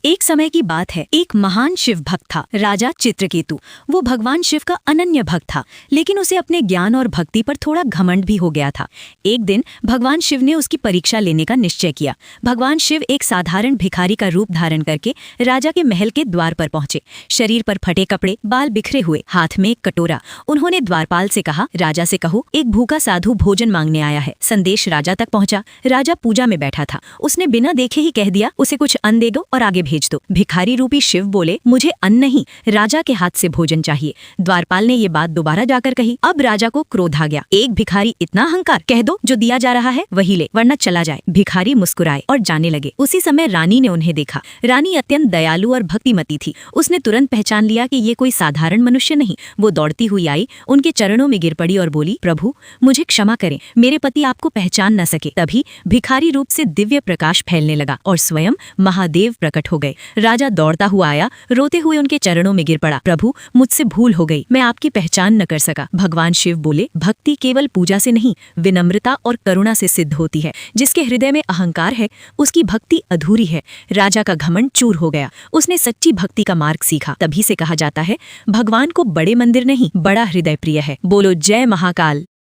एक समय की बात है, एक महान शिव भक्त था, राजा चित्रकेतु। वो भगवान शिव का अनन्य भक्त था, लेकिन उसे अपने ज्ञान और भक्ति पर थोड़ा घमंड भी हो गया था। एक दिन भगवान शिव ने उसकी परीक्षा लेने का निश्चय किया। भगवान शिव एक साधारण भिखारी का रूप धारण करके राजा के महल के द्वार पर पहुंचे। शरीर पर फटे कपड़े, बाल बिखरे हुए, हाथ में एक कटोरा। उन्होंने द्वारपाल से कहा, राजा से कहो, एक भूखा साधु भोजन मांगने आया है। संदेश राजा तक पहुंचा। राजा पूजा में बैठा था। उसने बिना देखे ही कह दिया, उसे कुछ अन्न दे दो और आगे भेज दो। भिखारी रूपी शिव बोले, मुझे अन्न नहीं, राजा के हाथ से भोजन चाहिए। द्वारपाल ने ये बात दोबारा जाकर कही। अब राजा को क्रोध आ गया। एक भिखारी, इतना अहंकार, कह दो जो दिया जा रहा है वही ले, वरना चला जाए। भिखारी मुस्कुराए और जाने लगे। उसी समय रानी ने उन्हें देखा। रानी अत्यंत दयालु और भक्तिमती थी। उसने तुरंत पहचान लिया कि ये कोई साधारण मनुष्य नहीं। वो दौड़ती हुई आई, उनके चरणों में गिर पड़ी और बोली, प्रभु मुझे क्षमा करें, मेरे पति आपको पहचान न सके। तभी भिखारी रूप से दिव्य प्रकाश फैलने लगा और स्वयं महादेव प्रकट हो गए। राजा दौड़ता हुआ आया, रोते हुए उनके चरणों में गिर पड़ा। प्रभु मुझसे भूल हो गई, मैं आपकी पहचान न कर सका। भगवान शिव बोले, भक्ति केवल पूजा से नहीं, विनम्रता और करुणा से सिद्ध होती है। जिसके हृदय में अहंकार है, उसकी भक्ति अधूरी है। राजा का घमंड चूर हो गया। उसने सच्ची भक्ति का मार्ग सीखा। तभी से कहा जाता है, भगवान को बड़े मंदिर नहीं, बड़ा हृदय प्रिय है। बोलो जय महाकाल।